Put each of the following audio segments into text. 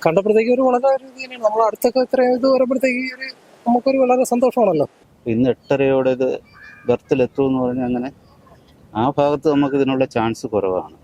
കണ്ടപ്പോഴത്തേക്ക് ഒരു വളരെ ഒരു ഇത് തന്നെയാണ്. നമ്മൾ അടുത്തൊക്കെ ഇത്ര ഇത് വരുമ്പോഴത്തേക്ക് നമുക്കൊരു വളരെ സന്തോഷമാണല്ലോ. ഇന്ന് 8:30 ഇത് ബർത്തിലെത്തുമെന്ന് പറഞ്ഞാൽ അങ്ങനെ ആ ഭാഗത്ത് നമുക്ക് ഇതിനുള്ള ചാൻസ് കുറവാണ്.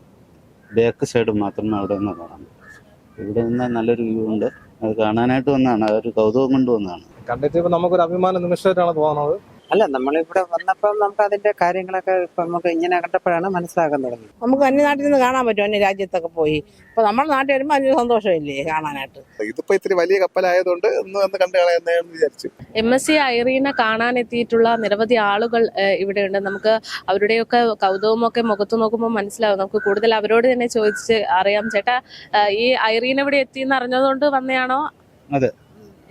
ബാക്ക് സൈഡ് മാത്രമേ അവിടെ നിന്ന് കാണാൻ പറ്റൂ. ഇവിടെ നിന്ന് നല്ലൊരു വ്യൂ ഉണ്ട്. അത് കാണാനായിട്ട് വന്നതാണ്, അതൊരു കൗതുകം കൊണ്ട് വന്നതാണ്. കണ്ടിട്ട് ഇപ്പൊ നമുക്കൊരു അഭിമാന നിമിഷമായിട്ടാണ് തോന്നുന്നത്. അല്ല, നമ്മളിവിടെ വന്നപ്പം നമുക്ക് അതിന്റെ കാര്യങ്ങളൊക്കെ ഇപ്പൊ നമുക്ക് ഇങ്ങനെ കണ്ടപ്പോഴാണ് മനസ്സിലാക്കാൻ തുടങ്ങി. നമുക്ക് അന്യനാട്ടിൽ നിന്ന് കാണാൻ പറ്റും, അന്യ രാജ്യത്തൊക്കെ പോയി. ഇപ്പൊ നമ്മുടെ നാട്ടിൽ വരുമ്പോൾ അതിന് സന്തോഷമില്ലേ കാണാനായിട്ട്. ഇതിപ്പോ ഇത്തിരി വലിയ കപ്പലായതുകൊണ്ട് ഒന്ന് കണ്ടു കളയാന്ന് വിചാരിച്ചു. MSC ഐറീനെ കാണാനെത്തിയിട്ടുള്ള നിരവധി ആളുകൾ ഇവിടെയുണ്ട്. നമുക്ക് അവരുടെയൊക്കെ കൗതുകമൊക്കെ മുഖത്ത് നോക്കുമ്പോൾ മനസ്സിലാവും. നമുക്ക് കൂടുതൽ അവരോട് തന്നെ ചോദിച്ച് അറിയാം. ചേട്ടാ, ഈ ഐറീൻ ഇവിടെ എത്തിയെന്ന് അറിഞ്ഞതുകൊണ്ട് വന്നയാണോ? അതെ.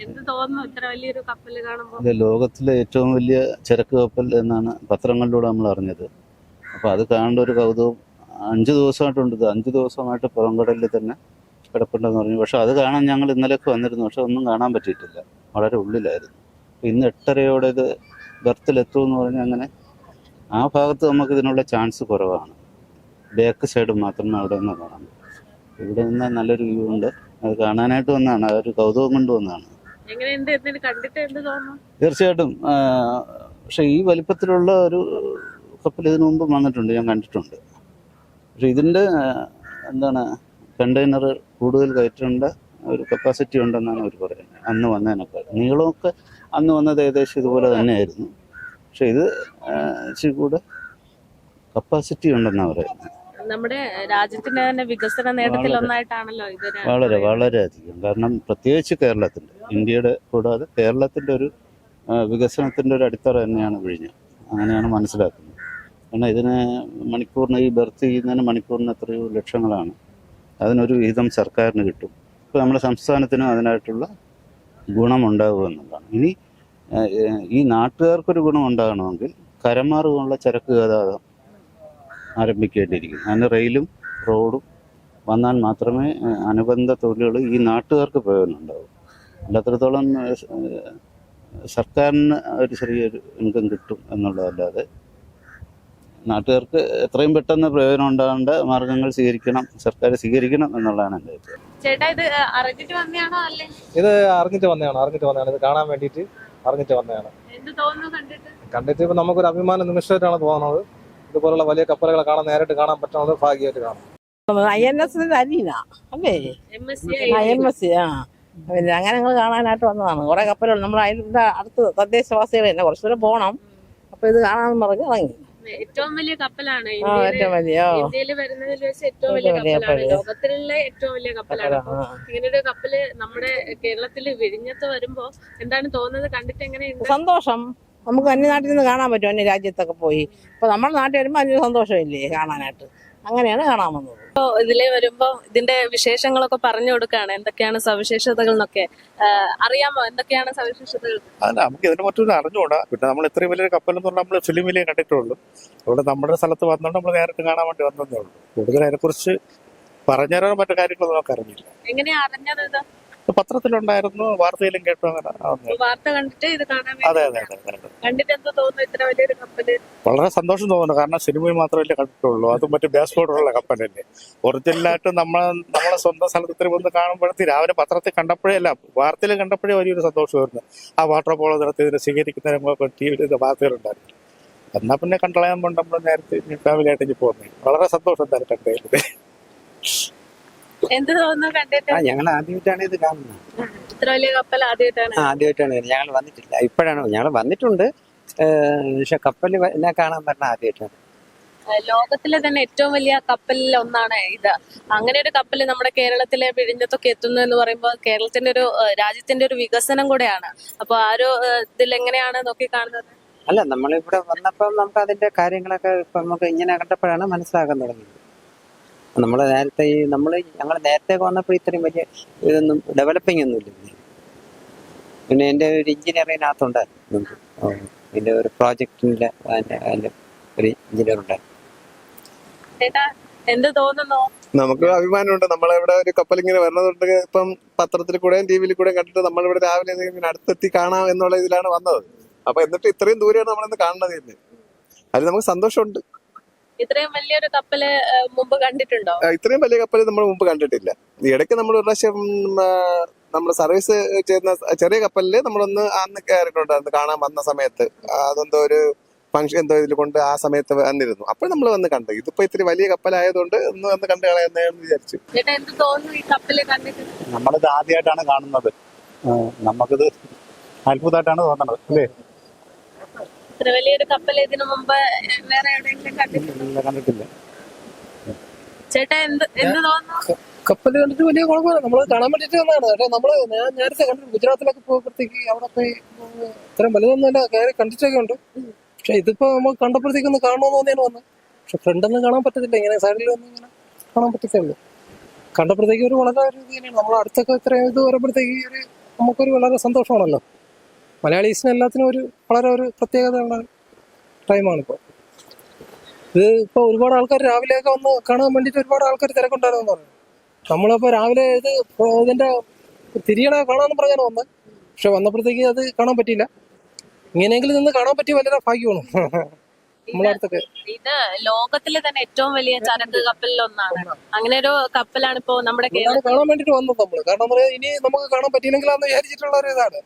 എന്ത് തോന്നുന്നു ഇത്ര വലിയൊരു കപ്പൽ കാണുമ്പോൾ? ഇത് ലോകത്തിലെ ഏറ്റവും വലിയ ചരക്ക് കപ്പൽ എന്നാണ് പത്രങ്ങളിലൂടെ നമ്മൾ അറിഞ്ഞത്. അപ്പോൾ അത് കാണേണ്ട ഒരു കൗതുകം 5 ദിവസമായിട്ടുണ്ട്. 5 ദിവസമായിട്ട് പുറംകടലിൽ തന്നെ കിടപ്പുണ്ടെന്ന് പറഞ്ഞു. പക്ഷെ അത് കാണാൻ ഞങ്ങൾ ഇന്നലെയൊക്കെ വന്നിരുന്നു. പക്ഷെ ഒന്നും കാണാൻ പറ്റിയിട്ടില്ല, വളരെ ഉള്ളിലായിരുന്നു. ഇന്ന് 8:30 ഇത് ബർത്തിലെത്തുമെന്ന് പറഞ്ഞാൽ അങ്ങനെ ആ ഭാഗത്ത് നമുക്ക് ഇതിനുള്ള ചാൻസ് കുറവാണ്. ബാക്ക് സൈഡ് മാത്രമേ അവിടെ നിന്ന് കാണാൻ പറ്റൂ. ഇവിടെ നിന്ന് നല്ലൊരു വ്യൂ ഉണ്ട്. അത് കാണാനായിട്ട് വന്നതാണ്, അതൊരു കൗതുകം കൊണ്ട് വന്നതാണ്. എങ്ങനെയുണ്ട്, കണ്ടിട്ട് എന്ത് തോന്നുന്നു? തീർച്ചയായിട്ടും. പക്ഷെ ഈ വലിപ്പത്തിലുള്ള ഒരു കപ്പൽ ഇതിനു മുമ്പ് വന്നിട്ടുണ്ട്, ഞാൻ കണ്ടിട്ടുണ്ട്. പക്ഷെ ഇതിൻ്റെ കണ്ടെയ്നർ കൂടുതൽ കയറ്റേണ്ട ഒരു കപ്പാസിറ്റി ഉണ്ടെന്നാണ് അവർ പറയുന്നത്. അന്ന് വന്നതിനൊക്കെ നീളമൊക്കെ അന്ന് വന്നത് ഏകദേശം ഇതുപോലെ തന്നെയായിരുന്നു. പക്ഷെ ഇത് ഇച്ചിരി കൂടെ കപ്പാസിറ്റി ഉണ്ടെന്നാണ് പറയുന്നത്. നമ്മുടെ രാജ്യത്തിന്റെ തന്നെ വികസന നേട്ടത്തിൽ ഒന്നായിട്ടാണല്ലോ ഇത്. വളരെയധികം. കാരണം പ്രത്യേകിച്ച് കേരളത്തിൻ്റെ, ഇന്ത്യയുടെ കൂടാതെ കേരളത്തിൻ്റെ ഒരു വികസനത്തിൻ്റെ ഒരു അടിത്തറ തന്നെയാണ് വിഴിഞ്ഞം. അങ്ങനെയാണ് മനസ്സിലാക്കുന്നത്. കാരണം ഇതിന് മണിക്കൂറിന് ഈ ബർത്ത് ചെയ്യുന്നതിന് മണിക്കൂറിന് എത്രയോ ലക്ഷങ്ങളാണ്. അതിനൊരു വിഹിതം സർക്കാരിന് കിട്ടും. ഇപ്പോൾ നമ്മുടെ സംസ്ഥാനത്തിനും അതിനായിട്ടുള്ള ഗുണമുണ്ടാകുമെന്നുള്ളതാണ്. ഇനി ഈ നാട്ടുകാർക്കൊരു ഗുണം ഉണ്ടാകണമെങ്കിൽ കരമാർഗമുള്ള ചരക്ക് ഗതാഗതം ആരംഭിക്കേണ്ടിയിരിക്കുന്നു. അതിന് റെയിലും റോഡും വന്നാൽ മാത്രമേ അനുബന്ധ തൊഴിലുകൾ ഈ നാട്ടുകാർക്ക് പ്രയോജനം ഉണ്ടാവും. അല്ലാത്തടത്തോളം സർക്കാരിന് ഒരു ചെറിയൊരു ഇൻകം കിട്ടും എന്നുള്ളതല്ലാതെ നാട്ടുകാർക്ക് എത്രയും പെട്ടെന്ന് പ്രയോജനം ഉണ്ടാകേണ്ട മാർഗങ്ങൾ സർക്കാർ സ്വീകരിക്കണം എന്നുള്ളതാണ് എൻ്റെ അഭിപ്രായം. ചേട്ടാ, ഇത് അറിഞ്ഞിട്ട് വന്നയാണോ? അല്ലേ, ഇത് അറിഞ്ഞിട്ട് വന്നതാണ്. ഇത് കാണാൻ വേണ്ടിയിട്ട് അറിഞ്ഞിട്ട് വന്നതാണ്. എന്ത് തോന്നുന്നു കണ്ടിട്ട് ഇപ്പൊ നമുക്കൊരു അഭിമാന നിമിഷമായിട്ടാണ് തോന്നുന്നത്. ഇതുപോലുള്ള വലിയ കപ്പലുകളെ നേരിട്ട് കാണാൻ പറ്റുന്നത് ഭാഗ്യമായിട്ട് കാണും. INS അരീന അല്ലേ, MSC. പിന്നെ അങ്ങനെ ഞങ്ങൾ കാണാനായിട്ട് വന്നതാണ്. കുറെ കപ്പലുകൾ നമ്മൾ അതിൻ്റെ അടുത്ത് തദ്ദേശവാസികൾ തന്നെ കുറച്ച് ദൂരം പോകണം. അപ്പൊ ഇത് കാണാമെന്ന് പറഞ്ഞ് ഇറങ്ങി. ഏറ്റവും വലിയ കപ്പലാണ് ഇന്ത്യയിൽ വരുന്നതിൽ വെച്ച് ഏറ്റവും വലിയ കപ്പലാണ്, ലോകത്തിലെ ഏറ്റവും വലിയ കപ്പലാണ്. ഇങ്ങനൊരു കപ്പല് നമ്മുടെ കേരളത്തിൽ വിഴിഞ്ഞത്ത് വരുമ്പോ എന്താണ് തോന്നുന്നത്? കണ്ടിട്ട് എങ്ങനെയുണ്ട്? സന്തോഷം. നമുക്ക് അന്യനാട്ടിൽ നിന്ന് കാണാൻ പറ്റും, അന്യ രാജ്യത്തൊക്കെ പോയി. ഇപ്പൊ നമ്മുടെ നാട്ടിൽ വരുമ്പോൾ അതിന് സന്തോഷമില്ലേ കാണാനായിട്ട്. അങ്ങനെയാണ് കാണാൻ വന്നത്. ഇതിലെ വരുമ്പോ ഇതിന്റെ വിശേഷങ്ങളൊക്കെ പറഞ്ഞു കൊടുക്കുകയാണ്. എന്തൊക്കെയാണ് സവിശേഷതകൾ എന്നൊക്കെ അറിയാമോ? എന്തൊക്കെയാണ് സവിശേഷതകൾ? അല്ല, നമുക്ക് ഇതിനെ പറ്റൊന്നും അറിഞ്ഞുകൂടാ. പിന്നെ നമ്മൾ ഇത്രയും വലിയൊരു കപ്പൽ എന്ന് പറഞ്ഞാൽ നമ്മൾ ഫിലിമിലേ കണ്ടിട്ടുള്ളൂ. ഇവിടെ നമ്മുടെ സ്ഥലത്ത് വന്നുകൊണ്ട് നമ്മൾ നേരിട്ട് കാണാൻ വേണ്ടി വന്നതേ ഉള്ളൂ. കൂടുതൽ അതിനെക്കുറിച്ച് പറഞ്ഞുതരാൻ മറ്റു കാര്യങ്ങളൊന്നും നമുക്ക് അറിഞ്ഞില്ല. എങ്ങനെയാ അറിഞ്ഞത്? ഇത് പത്രത്തിലുണ്ടായിരുന്നു, വാർത്തയിലും കേട്ടു. അങ്ങനെ വാർത്ത കണ്ടിട്ട് ഇത് കാണാൻ. അതെ. കണ്ടിട്ട് എന്താ തോന്നുന്നു ഇത്ര വലിയൊരു കപ്പല്? വളരെ സന്തോഷം തോന്നുന്നു. കാരണം സിനിമയിൽ മാത്രമല്ലേ കണ്ടിട്ടുള്ളൂ. അതും മറ്റു ബേസ്ബോർഡുള്ള കപ്പലല്ലേ. ഒറിജിനലായിട്ട് നമ്മളെ സ്വന്തം സ്ഥലത്തിൽ വന്ന് കാണുമ്പോഴത്തേക്ക് രാവിലെ പത്രത്തിൽ കണ്ടപ്പോഴേ അല്ല, വാർത്തയിൽ കണ്ടപ്പോഴേ വലിയൊരു സന്തോഷമായിരുന്നു. ആ വാട്ടർ പോളോ നടത്തി ഇതിനെ സ്വീകരിക്കുന്നതിന് TV വാർത്തകളുണ്ടായിരുന്നു. എന്നാൽ പിന്നെ കണ്ടളയാൻ കൊണ്ട് നമ്മൾ നേരത്തെ ഫാമിലി ആയിട്ട് പോകുന്നത്. വളരെ സന്തോഷം തന്നെ കണ്ടത്. എന്ത് തോന്നുന്നു കണ്ടിട്ട്? ഞങ്ങൾ ആദ്യമായിട്ടാണ് ഇത് കാണുന്നത്. ഇത്ര വലിയ കപ്പൽ ആദ്യമായിട്ടാണ്. ഞങ്ങൾ വന്നിട്ടില്ല, ഇപ്പോഴാണ്. ഞങ്ങൾ വന്നിട്ടുണ്ട്, പക്ഷെ കപ്പൽ എന്നെ കാണാൻ പറഞ്ഞ ആദ്യമായിട്ടാണ്. ലോകത്തിലെ തന്നെ ഏറ്റവും വലിയ കപ്പലിൽ ഒന്നാണ് ഇത്. അങ്ങനെ ഒരു കപ്പൽ നമ്മുടെ കേരളത്തിലെ വിഴിഞ്ഞത്തൊക്കെ എത്തുന്നു എന്ന് പറയുമ്പോൾ കേരളത്തിന്റെ ഒരു രാജ്യത്തിന്റെ ഒരു വികസനം കൂടെയാണ്. അപ്പൊ ആ ഒരു ഇതിൽ എങ്ങനെയാണ് നോക്കി കാണുന്നത്? അല്ല, നമ്മളിവിടെ വന്നപ്പം നമുക്ക് അതിന്റെ കാര്യങ്ങളൊക്കെ ഇപ്പൊ നമുക്ക് ഇങ്ങനെ കണ്ടപ്പോഴാണ് മനസ്സിലാക്കാൻ തുടങ്ങിയത്. ഞങ്ങൾ നേരത്തെ വന്നപ്പോൾ ഇത്രയും വലിയ ഇതൊന്നും ഡെവലപ്പിംഗ് ഒന്നുമില്ല. പിന്നെ എൻ്റെ ഒരു എഞ്ചിനീയറിനകത്തുണ്ടായിരുന്നു, എൻ്റെ ഒരു പ്രോജക്റ്റിൻ്റെ അതിൻ്റെ ഒരു എഞ്ചിനീയർ ഉണ്ടായിരുന്നു. എന്ത് തോന്നുന്നു? നമുക്ക് അഭിമാനമുണ്ട്. നമ്മളിവിടെ ഒരു കപ്പൽ ഇങ്ങനെ വരണതുകൊണ്ട് ഇപ്പം പത്രത്തിൽ കൂടെയും TV യിൽ കൂടെയും കണ്ടിട്ട് നമ്മളിവിടെ രാവിലെ ഇങ്ങനെ അടുത്തെത്തി കാണാം എന്നുള്ള ഇതിലാണ് വന്നത്. അപ്പൊ എന്നിട്ട് ഇത്രയും ദൂരെയാണ് നമ്മളിന്ന് കാണുന്നത് തന്നെ. അതിൽ നമുക്ക് സന്തോഷമുണ്ട്. ഇത്രയും വലിയൊരു കപ്പല് മുമ്പ് കണ്ടിട്ടുണ്ടോ? ഇത്രയും വലിയ കപ്പൽ നമ്മൾ മുമ്പ് കണ്ടിട്ടില്ല. ഈ ഇടയ്ക്ക് നമ്മൾ ഒരു പ്രാവശ്യം നമ്മൾ സർവീസ് ചെയ്യുന്ന ചെറിയ കപ്പലിൽ നമ്മളൊന്ന് അന്ന് കയറിയിട്ടുണ്ടായിരുന്നു കാണാൻ വന്ന സമയത്ത്. അതെന്തോ ഒരു ഫംഗ്ഷൻ എന്തോ ഇതിൽ കൊണ്ട് ആ സമയത്ത് വന്നിരുന്നു. അപ്പോൾ നമ്മൾ വന്ന് കണ്ടു. ഇതിപ്പോ ഇത്തിരി വലിയ കപ്പലായതുകൊണ്ട് ഒന്ന് വന്ന് കണ്ടു കളയുന്നതെന്ന് വിചാരിച്ചു. ചേട്ടാ എന്ത് തോന്നുന്നു ഈ കപ്പല് കണ്ടിട്ട്? നമ്മളിത് ആദ്യമായിട്ടാണ് കാണുന്നത്. നമുക്കിത് അത്ഭുതമായിട്ടാണ് തോന്നുന്നത് അല്ലേ? ഇത്ര വലിയൊരു കപ്പൽ ഇതിനു മുമ്പ് വേറെ എവിടെയെങ്കിലും കണ്ടിട്ടുണ്ടോ? കണ്ടിട്ടില്ല. ചേട്ടാ എന്ത് തോന്നുന്നു? കപ്പല് കണ്ടിട്ട് വലിയ കുഴപ്പമില്ല. നമ്മൾ കാണാൻ വേണ്ടിട്ട് വന്നതാണ്. പക്ഷെ ഞാൻ നേരത്തെ കണ്ടിട്ട് ഗുജറാത്തിലൊക്കെ പോകുമ്പോഴത്തേക്ക് അവിടെ പോയി ഇത്രയും വലുതൊന്നുമില്ല, കയറി കണ്ടിട്ടൊക്കെ ഉണ്ട്. പക്ഷെ ഇതിപ്പോ നമ്മൾ കണ്ടപ്പോഴത്തേക്ക് ഒന്ന് കാണണമെന്ന് തോന്നിയാണ് വന്നത്. പക്ഷെ ഫ്രണ്ടൊന്നും കാണാൻ പറ്റത്തില്ല, ഇങ്ങനെ സൈഡിൽ ഒന്നും ഇങ്ങനെ കാണാൻ പറ്റത്തുള്ളൂ. കണ്ടപ്പോഴത്തേക്ക് ഒരു വളരെ ഒരു ഇത് തന്നെയാണ്. നമ്മൾ അടുത്തൊക്കെ ഇത്രയും ഇത് വരുമ്പോഴത്തേക്ക് നമുക്കൊരു വളരെ സന്തോഷമാണല്ലോ. മലയാളീസിന് എല്ലാത്തിനും വളരെ ഒരു പ്രത്യേകതയുള്ള ടൈമാണിപ്പോൾ. ഇത് ഇപ്പോൾ ഒരുപാട് ആൾക്കാർ രാവിലെയൊക്കെ വന്ന് കാണാൻ വേണ്ടിയിട്ട് ഒരുപാട് ആൾക്കാർ തിരക്കുണ്ടായിരുന്നു പറഞ്ഞു. നമ്മളിപ്പോൾ രാവിലെ ഇതിന്റെ തിരിയണ കാണാമെന്ന് പറഞ്ഞാണ് വന്നത്. പക്ഷെ വന്നപ്പോഴത്തേക്ക് അത് കാണാൻ പറ്റിയില്ല. ഇങ്ങനെയെങ്കിലും നിന്ന് കാണാൻ പറ്റിയ വളരെ ഭാഗ്യമാണ് നമ്മളടുത്തൊക്കെ. ഇത് ലോകത്തിലെ തന്നെ ഏറ്റവും വലിയ ചരക്ക് കപ്പലിലൊന്നാണ്. അങ്ങനെ ഒരു കപ്പലാണ് ഇപ്പോ നമ്മുടെ കാണാൻ വേണ്ടിട്ട് വന്നത് നമ്മള്. കാരണം എന്താ പറയുക, ഇനി നമുക്ക് കാണാൻ പറ്റിയില്ലെങ്കിലാന്ന് വിചാരിച്ചിട്ടുള്ള ഒരു ഇതാണ്.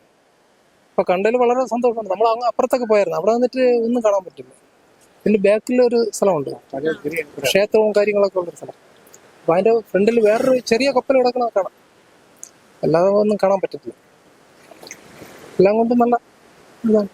അപ്പൊ കണ്ടതിൽ വളരെ സന്തോഷമുണ്ട്. നമ്മൾ അങ്ങ് അപ്പുറത്തൊക്കെ പോയായിരുന്നു, അവിടെ വന്നിട്ട് ഒന്നും കാണാൻ പറ്റില്ല. ഇതിന്റെ ബാക്കിലൊരു സ്ഥലമുണ്ട്, ക്ഷേത്രവും കാര്യങ്ങളൊക്കെ ഉള്ളൊരു സ്ഥലം. അപ്പൊ അതിന്റെ ഫ്രണ്ടിൽ വേറൊരു ചെറിയ കപ്പൽ കിടക്കണ കാണാം. അല്ലാതെ ഒന്നും കാണാൻ പറ്റത്തില്ല. എല്ലാം കൊണ്ടും നല്ല ഇതാണ്.